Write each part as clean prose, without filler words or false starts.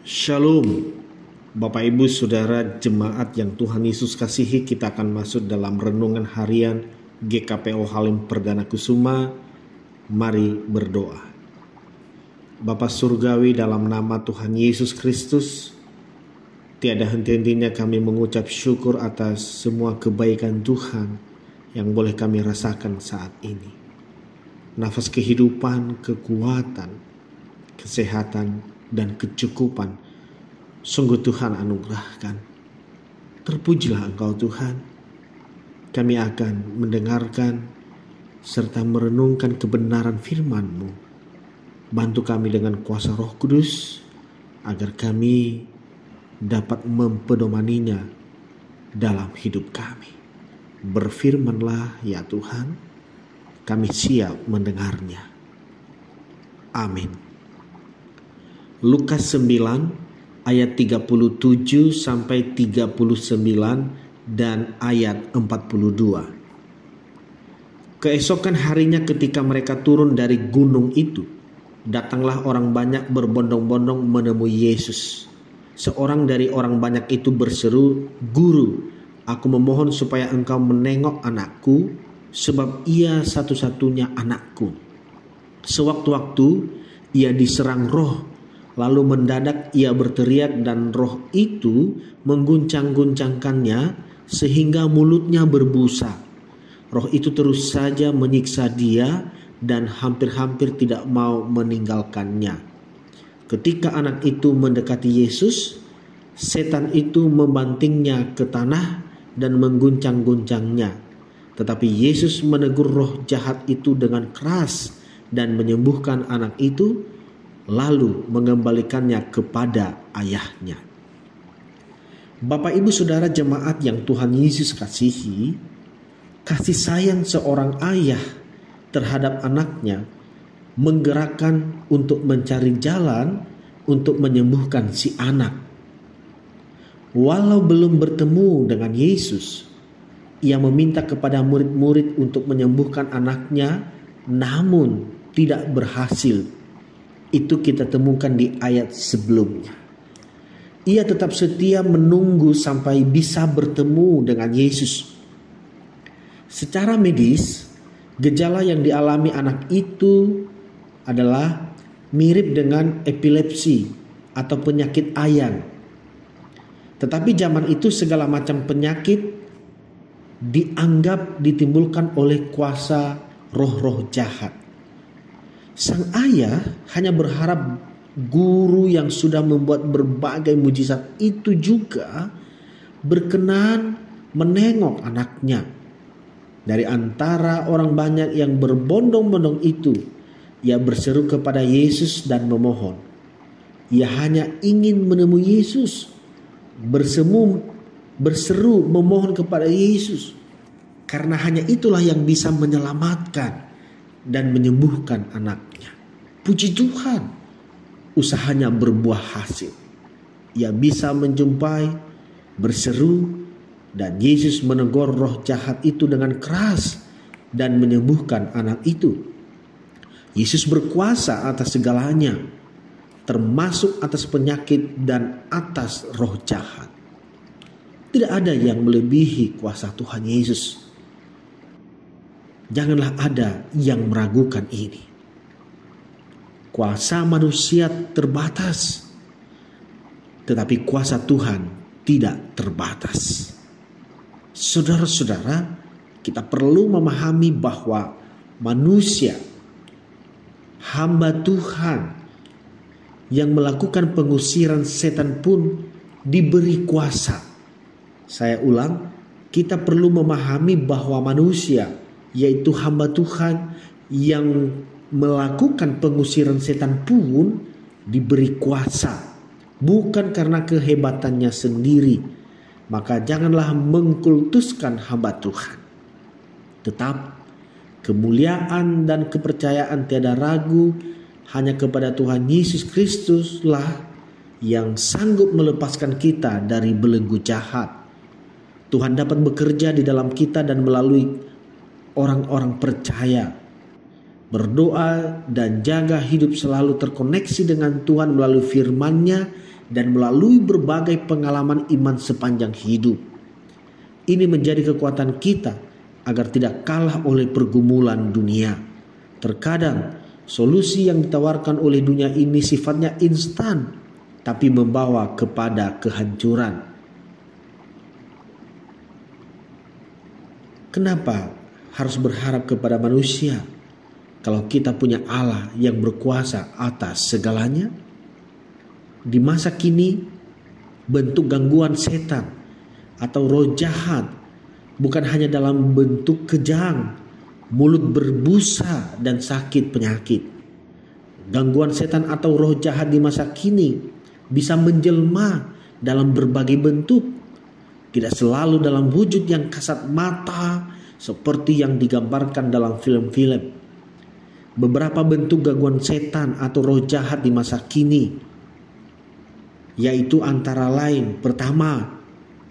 Shalom, Bapak Ibu Saudara jemaat yang Tuhan Yesus kasihi. Kita akan masuk dalam renungan harian GKPO Halim Perdana Kusuma. Mari berdoa. Bapa Surgawi, dalam nama Tuhan Yesus Kristus, tiada henti-hentinya kami mengucap syukur atas semua kebaikan Tuhan yang boleh kami rasakan saat ini. Nafas kehidupan, kekuatan, kesehatan, dan kecukupan sungguh Tuhan anugerahkan. Terpujilah Engkau Tuhan. Kami akan mendengarkan serta merenungkan kebenaran firman-Mu. Bantu kami dengan kuasa Roh Kudus agar kami dapat mempedomaninya dalam hidup kami. Berfirmanlah ya Tuhan, kami siap mendengarnya. Amin. Lukas 9 ayat 37 sampai 39 dan ayat 42. Keesokan harinya ketika mereka turun dari gunung itu, datanglah orang banyak berbondong-bondong menemui Yesus. Seorang dari orang banyak itu berseru, "Guru, aku memohon supaya engkau menengok anakku, sebab ia satu-satunya anakku. Sewaktu-waktu ia diserang roh, lalu mendadak ia berteriak dan roh itu mengguncang-guncangkannya sehingga mulutnya berbusa. Roh itu terus saja menyiksa dia dan hampir-hampir tidak mau meninggalkannya. Ketika anak itu mendekati Yesus, setan itu membantingnya ke tanah dan mengguncang-guncangnya. Tetapi Yesus menegur roh jahat itu dengan keras dan menyembuhkan anak itu, lalu mengembalikannya kepada ayahnya." Bapak Ibu Saudara jemaat yang Tuhan Yesus kasihi, kasih sayang seorang ayah terhadap anaknya menggerakkan untuk mencari jalan untuk menyembuhkan si anak. Walau belum bertemu dengan Yesus, ia meminta kepada murid-murid untuk menyembuhkan anaknya, namun tidak berhasil. Itu kita temukan di ayat sebelumnya. Ia tetap setia menunggu sampai bisa bertemu dengan Yesus. Secara medis, gejala yang dialami anak itu adalah mirip dengan epilepsi atau penyakit ayan. Tetapi zaman itu segala macam penyakit dianggap ditimbulkan oleh kuasa roh-roh jahat. Sang ayah hanya berharap guru yang sudah membuat berbagai mujizat itu juga berkenan menengok anaknya. Dari antara orang banyak yang berbondong-bondong itu, ia berseru kepada Yesus dan memohon. Ia hanya ingin menemui Yesus, berseru memohon kepada Yesus, karena hanya itulah yang bisa menyelamatkan dan menyembuhkan anaknya. Puji Tuhan, usahanya berbuah hasil. Ia bisa menjumpai, berseru, dan Yesus menegur roh jahat itu dengan keras dan menyembuhkan anak itu. Yesus berkuasa atas segalanya, termasuk atas penyakit dan atas roh jahat. Tidak ada yang melebihi kuasa Tuhan Yesus. Janganlah ada yang meragukan ini. Kuasa manusia terbatas, tetapi kuasa Tuhan tidak terbatas. Saudara-saudara, kita perlu memahami bahwa manusia, hamba Tuhan yang melakukan pengusiran setan pun diberi kuasa. Saya ulang, kita perlu memahami bahwa manusia, yaitu hamba Tuhan yang melakukan pengusiran setan pun diberi kuasa, bukan karena kehebatannya sendiri. Maka janganlah mengkultuskan hamba Tuhan. Tetap kemuliaan dan kepercayaan tiada ragu hanya kepada Tuhan Yesus Kristuslah yang sanggup melepaskan kita dari belenggu jahat. Tuhan dapat bekerja di dalam kita dan melalui orang-orang percaya. Berdoa dan jaga hidup selalu terkoneksi dengan Tuhan melalui firman-Nya dan melalui berbagai pengalaman iman sepanjang hidup. Ini menjadi kekuatan kita agar tidak kalah oleh pergumulan dunia. Terkadang solusi yang ditawarkan oleh dunia ini sifatnya instan, tapi membawa kepada kehancuran. Kenapa harus berharap kepada manusia kalau kita punya Allah yang berkuasa atas segalanya? Di masa kini, bentuk gangguan setan atau roh jahat bukan hanya dalam bentuk kejang, mulut berbusa, dan sakit penyakit. Gangguan setan atau roh jahat di masa kini bisa menjelma dalam berbagai bentuk, tidak selalu dalam wujud yang kasat mata seperti yang digambarkan dalam film-film. Beberapa bentuk gangguan setan atau roh jahat di masa kini yaitu antara lain: pertama,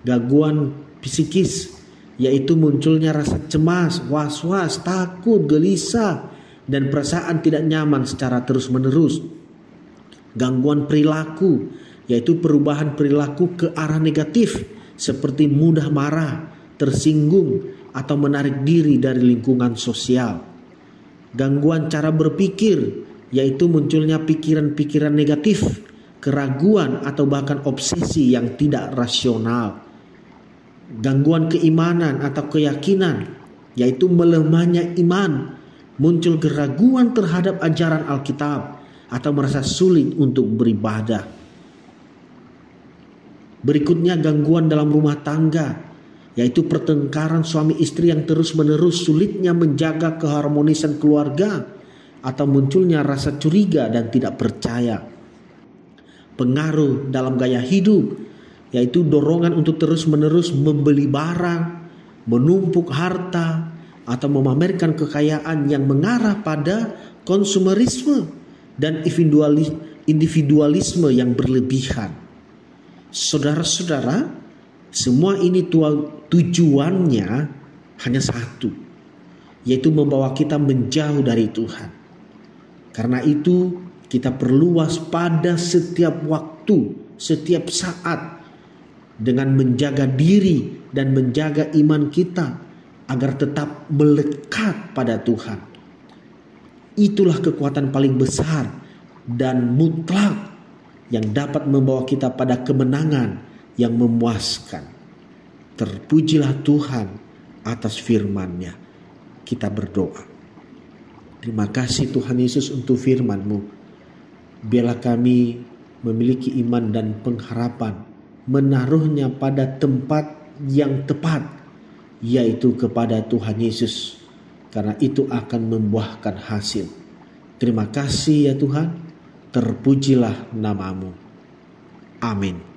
gangguan psikis, yaitu munculnya rasa cemas, was-was, takut, gelisah, dan perasaan tidak nyaman secara terus-menerus. Gangguan perilaku, yaitu perubahan perilaku ke arah negatif, seperti mudah marah, tersinggung, atau menarik diri dari lingkungan sosial. Gangguan cara berpikir, yaitu munculnya pikiran-pikiran negatif, keraguan, atau bahkan obsesi yang tidak rasional. Gangguan keimanan atau keyakinan, yaitu melemahnya iman, muncul keraguan terhadap ajaran Alkitab, atau merasa sulit untuk beribadah. Berikutnya, gangguan dalam rumah tangga, yaitu pertengkaran suami istri yang terus-menerus, sulitnya menjaga keharmonisan keluarga, atau munculnya rasa curiga dan tidak percaya. Pengaruh dalam gaya hidup, yaitu dorongan untuk terus-menerus membeli barang, menumpuk harta, atau memamerkan kekayaan yang mengarah pada konsumerisme dan individualisme yang berlebihan. Saudara-saudara, semua ini tujuannya hanya satu, yaitu membawa kita menjauh dari Tuhan. Karena itu, kita perlu waspada setiap waktu, setiap saat, dengan menjaga diri dan menjaga iman kita agar tetap melekat pada Tuhan. Itulah kekuatan paling besar dan mutlak yang dapat membawa kita pada kemenangan yang memuaskan. Terpujilah Tuhan atas firman-Nya. Kita berdoa. Terima kasih Tuhan Yesus untuk firman-Mu. Biarlah kami memiliki iman dan pengharapan, menaruhnya pada tempat yang tepat, yaitu kepada Tuhan Yesus, karena itu akan membuahkan hasil. Terima kasih ya Tuhan, terpujilah nama-Mu. Amin.